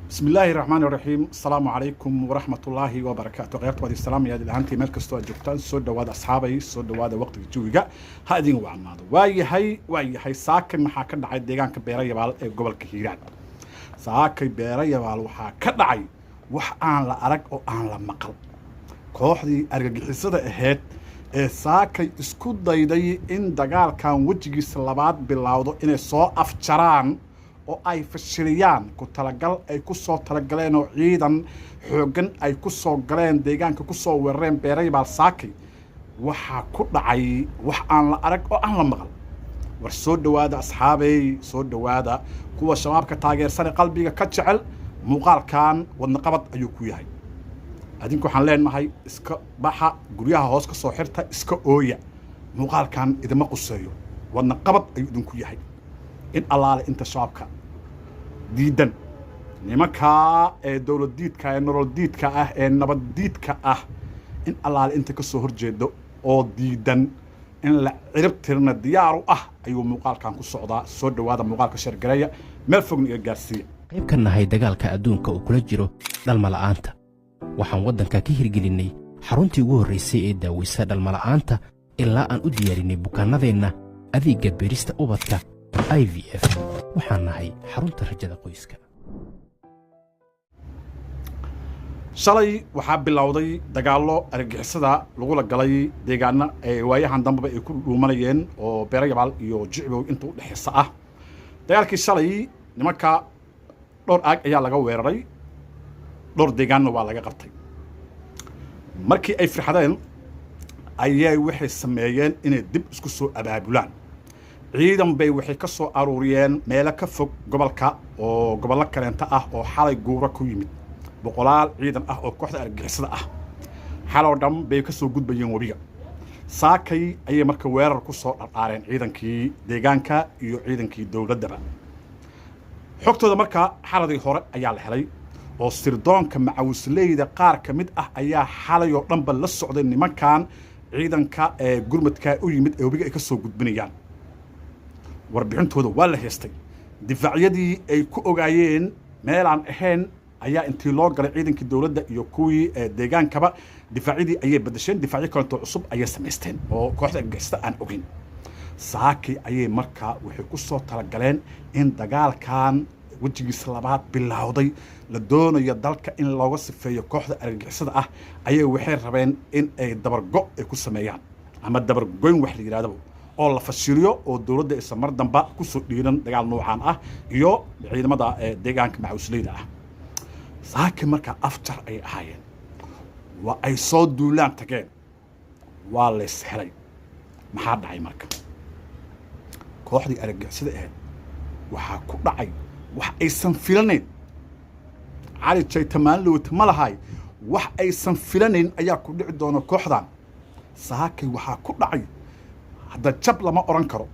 بسم الله الرحمن الرحيم. السلام عليكم ورحمة الله وبركاته. غيرت وادي السلام يا دلهانتي مال كستو جوجتان سو دواada asxaabay soo dhawaada waqtiga jawiga ha idin wacnaado waayahay saakay maxaa ka dhacay deegaanka Beerayabaal ee gobolka Hiiraan. saakay Beerayabaal waxaa ka dhacay wax aan la arag oo aan la maqal. kooxdii argagixisada ahayd ee saakay isku dayday in dagaalkan wajigiisa labaad bilowdo inay soo afjaraan oo ay fashiliyaan ku talagal ay ku soo talagaleen oo ciidan xoogan ay ku soo galeen deegaanka ku soo weerareen Beerayabaal saakay waxa ku dhacay wax aan la arag oo aan la maqal. war soo dhawaada asxaabay, soo dhawaada kuwa shabaabka taageersan qalbiga ka jecel muuqaalkan wadna qabad ayuu ku yahay. adinku waxaan leenahay iska baxa guryaha hoos ka soo xirta iska ooya, muuqaalkan idima quseeyo, wadna qabad ayuu idinku yahay. in allaale inta shabaabka diidan nimanka ee dawlad diidka ee nolol diidka ah ee nabad diidka ah, in allaale inta ka soo horjeedo oo diidan in la cirib tirna diyaar u ah ayuu muuqaalkan ku socdaa. soo dhawaada muuqaalka shargareeya meel fogna iga gaarsiiya. qayb ka nahay dagaalka adduunka uu kula jiro dhalmala'aanta waxaan waddanka ka hirgelinay xaruntii ugu horraysay ee daaweysa dhalmala'aanta ilaa aan u diyaarinay bukaannadeenna adeegga beerista ubadka IVF. waxaan nahay xarunta rajada qoyska. shalay waxaa bilowday dagaallo argagixisada lagula galay deegaana ee waayahan dambeba ay ku dhuumanayeen oo Beerayabaal iyo Jicbow inta u dhaxaysa ah. dagaalkii shalay nimanka dhowr aag ayaa laga weeraray, dhowr deegaanna waa laga qabtay. markii ay firxadeen ayay waxay sameeyeen inay dib isku soo abaabulaan. ciidan bay waxay ka soo aruuriyeen meelo ka fog gobolka oo gobollo kaleenta ah oo xalay guura ku yimid. boqolaal ciidan ah oo kooxda argagixisada ah xaloo dhan bay ka soo gudbayeen webiga. saakay ayay marka weerar ku soo dhardhaareen ciidankii deegaanka iyo ciidankii dowladdaba. xogtooda marka xaladii hore ayaa la helay oo sirdoonka macawisleyda qaar ka mid ah ayaa xalay oo dhanba la socday nimankan ciidanka ee gurmadka u yimid ee webiga ay ka soo gudbinayaan. warbixintooda waa la heestay. difaacyadii ay ku ogaayeen meelaan ahayn ayaa intii loo galay ciidankii dowladda iyo kuwii deegaankaba difaacyadii ayay bedesheen, difaacyo kalentoo cusub ayay samaysteen oo kooxda argagixisada aan ogeyn. saakay ayay markaa waxay ku soo talagaleen in dagaalkan wejigiisa labaad bilowday la doonayo dalka in looga sifeeyo kooxda argagixisada ah. ayay waxay rabeen in ay dabargo ay ku sameeyaan ama dabargoyn wax la yidhahdaba oo la fashiliyo oo dowladda aysan mar damba ku soo dhiiran dagaal noocaan ah iyo ciidamada deegaanka macawisleyda ah. saakay markaa afjar ay ahaayeen, waa ay soo duulaan tageen, waa lays helay. maxaa dhacay marka? kooxdii argagixisada ahayd waxaa ku dhacay wax aysan filanayn. cali jaytamaanlowta ma lahay wax aysan filanayn ayaa ku dhici doona kooxdan. saakay waxaa ku dhacay hadda jab lama odhan karo,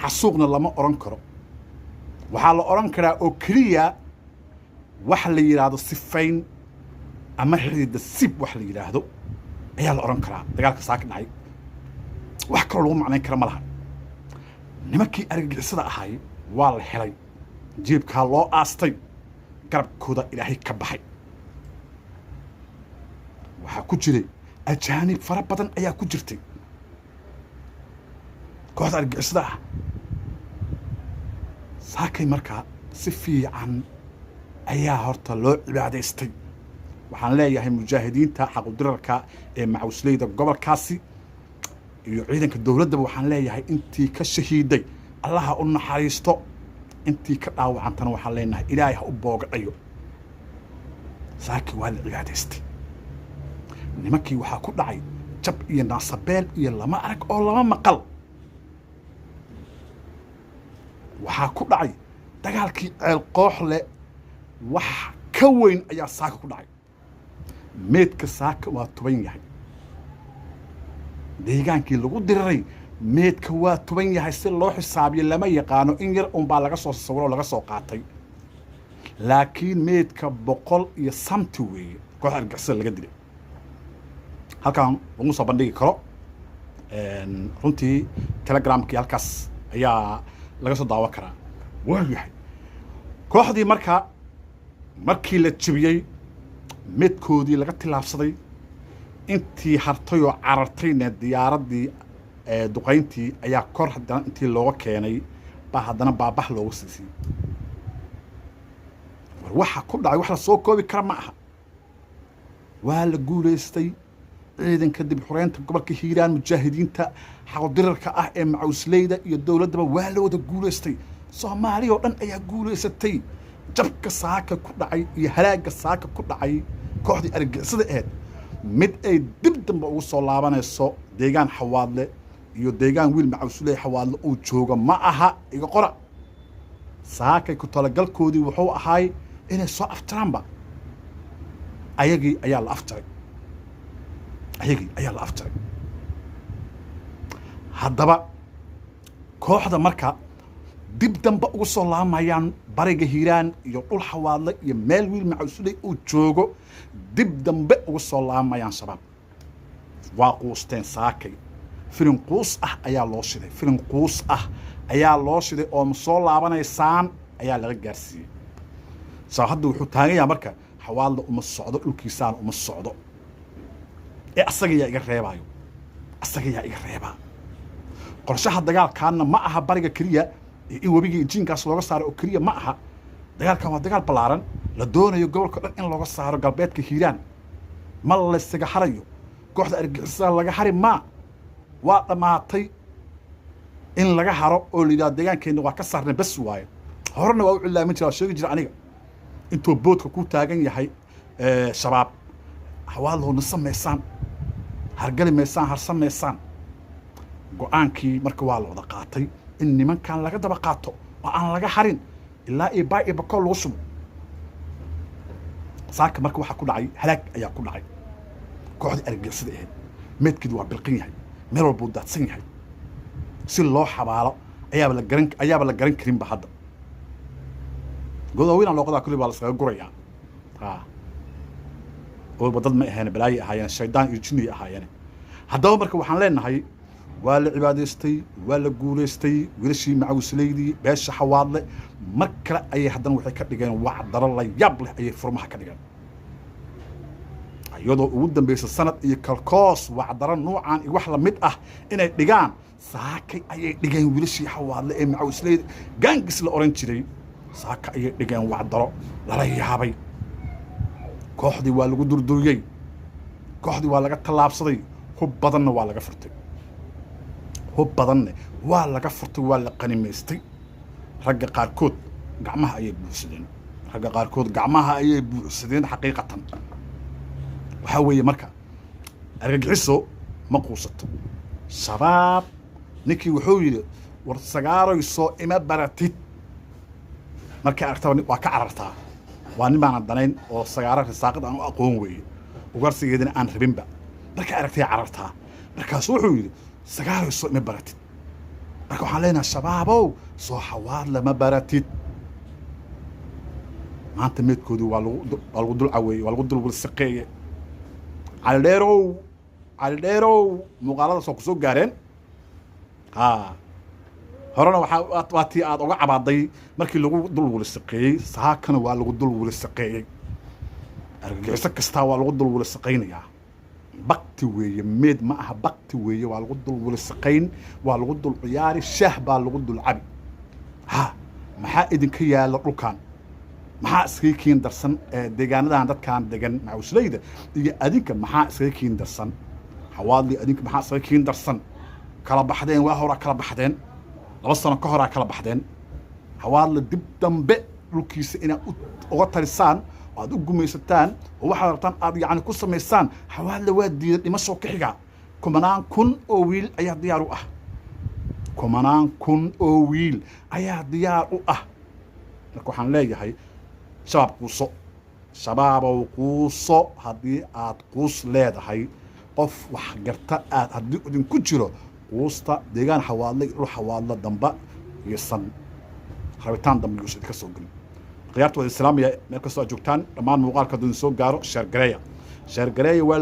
xasuuqna lama odhan karo. waxaa la odhan karaa oo keliya wax la yidhaahdo sifayn ama xidida sib wax la yidhaahdo ayaa la odhan karaa. dagaalka saaka dhacay wax kaloo lagu macnayn kara ma laha. nimankii argagixisada ahay waa la helay, jeebkaa loo aastay, garabkooda ilaahay ka baxay. waxaa ku jiray ajaanib fara badan ayaa ku jirtay kooxda argagixisada ah. saakay markaa si fiican ayaa horta loo cibaadaystay. waxaan leeyahay mujaahidiinta xaqudirarka ee macawisleyda gobolkaasi iyo ciidanka dowladdaba waxaan leeyahay intii ka shahiiday allaha u naxariisto, intii ka dhaawacantana waxaan leenahay ilaahay ha u boogadhayo. saakay waa la cibaadaystay. nimankii waxaa ku dhacay jab iyo naasabeel iyo lama arag oo lama maqal. waxaa ku dhacay dagaalkii ceel qoox leh wax ka weyn ayaa saaka ku dhacay. meedka saaka waa tuban yahay. deegaankii lagu diriray meedka waa tuban yahay. si loo xisaabiyo lama yaqaano, in yar unbaa laga soo sawiro oo laga soo qaatay. laakiin meedka 100 iyo samti weeye kooxda argagixisada laga dilay. halkan lagu soo bandhigi karo runtii telegramkii halkaas ayaa laga soo daawan karaa. waa yahay kooxdii marka markii la jibiyey midkoodii laga tilaabsaday intii hartay oo carartayna diyaaraddii duqayntii ayaa kor haddana intii looga keenay baa haddana baabax loogu siisiyey war waxa ku dhacay wax la soo koobi kara ma aha waa la guulaystay ciidanka dib xureynta gobolka hiiraan mujaahidiinta xaqodirarka ah ee macawisleyda iyo dowladdaba waa la wada guulaystay soomaaliya oo dhan ayaa guulaysatay jabka saaka ku dhacay iyo halaagga saaka ku dhacay kooxdii argagixisada ahayd mid ay dib dambe ugu soo laabanayso deegaan xawaadle iyo deegaan wiil macawisley xawaadle uu jooga ma aha iga qora saakay ku talagalkoodii wuxuu ahaay inay soo aftiraanba ayagii ayaa la aftiray haddaba kooxda marka dib dambe ugu soo laamayaan bariga hiiraan iyo dhul xawaadle iyo meel wiil macawisley uu joogo dib dambe ugu soo laamayaan shabaab waa quusteen saakay filin quus ah ayaa loo shiday oo ma soo laabanaysaan ayaa laga gaarsiiyey saa hadda wuxuu taagan yahay marka xawaadle uma socdo dhulkiisaan uma socdo ee asaga yaa iga reebaa qorshaha dagaalkaanna ma aha bariga keliya in webigii jiinkaas looga saaro oo keliya ma aha dagaalkan waa dagaal ballaaran la doonayo gobolka dhan in looga saaro galbeedka hiiraan ma laysaga harayo kooxda argagixisada laga hari maa waa dhammaatay in laga haro oo la yidhahdo deegaankeenna waa ka saarnay bas waaye horena waa u cilaamin jira waa sheegi jira aniga intuu boodka ku taagan yahay shabaab xawaadlow nasa maysaan hargali maysaan harsan maysaan go-aankii marka waa la wada qaatay in nimankan laga daba qaato oo aan laga harin ilaa iyo baay iyo bakool lagu subo saaka marka waxaa ku dhacay halaag ayaa ku dhacay kooxdii argagixisada ahayd meedkeedu waa bilqin yahay meel walbuu daadsan yahay si loo xabaalo ayaaba la garan karinba hadda godaaweyna looqadaa kulli baa la iskaga gurayaa walba dad ma ahayn balaayi ahaayeen shaydaan iyo jinni ahaayeen haddaba marka waxaan leenahay waa la cibaadaystay waa la guulaystay wiilashii macawisleydii beesha xawaadle mar kale ayay haddana waxay ka dhigeen wacdaro la yaab leh ayay furmaha ka dhigeen iyadoo ugu dambaysa sanad iyo kalkoos wacdaro nuucan iyo wax la mid ah inay dhigaan saakay ayay dhigeen wiilashii xawaadle ee macawisleyda gaangis la oran jiray saaka ayay dhigeen wacdaro lala yaabay kooxdii waa lagu durduriyey kooxdii waa laga tallaabsaday hub badanna waa laga furtay waa la qanimaystay ragga qaarkood gacmaha ayay buuxsadeen xaqiiqatan waxaa weeye marka argagixiso ma quusato shabaab ninkii wuxuu yidhi war sagaaroysoo ima baratid markay aragtaba waa ka carartaa waa nin baanan danayn oo sagaaro risaaqad aan u aqoon weeye ugarsigeedina aan rabinba markay aragtay carartaa markaasu wuxuu yidhi sagaaroysoo ima baratid marka waxaan leenahay shabaabow soo xawaadle ma baratid maanta meedkoodii waa lagu dul caweeye waa lagu dul wilsiqeeye calidheerow muuqaalada soo ku soo gaareen horena waa tii aad oga cabaaday markii lagu dul wilsiqeeyey saakana waa lagu dul wilsiqeeyey argagixiso kastaa waa lagu dul wilsiqaynayaa bakti weeye meed ma aha bakti weeye waa lagu dul wilsiqayn waa lagu dul ciyaari shaah baa lagu dul cabi maxaa idinka yaalla dhulkan maxaa iskaga kiin darsan deegaanadan dadkan degan macawisleyda iyo adinka maxaa iskaga kiin darsan xawaadli adinka maxaa iskaga kiin darsan kala baxdeen waa horaa kala baxdeen 2 sano ka horaa kala baxdeen xawaadli dib dambe dhulkiisa inaad uga tarisaan oo aad u gumaysataan oo waxaad rabtaan aad yacni ku samaysaan xawaadli waa diiday dhimasho ka xiga 10,000 oo wiil ayaa diyaar u ah 10,000 oo wiil ayaa diyaar u ah marka waxaan leeyahay shabaab quuso shabaabow quuso haddii aad quus leedahay qof wax garta aad haddii idinku jiro quusta deegaan xawaadle dhul xawaadle damba iyo san rabitaan dambe yuusan idinka soo gelin khiyaartooda islaamiya meel kastoo aad joogtaan dhammaan muuqaalka hadduu idin soo gaaro sheergareeya waa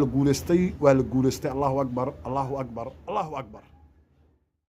la guulaystay allahu akbar allahu akbar allahu akbar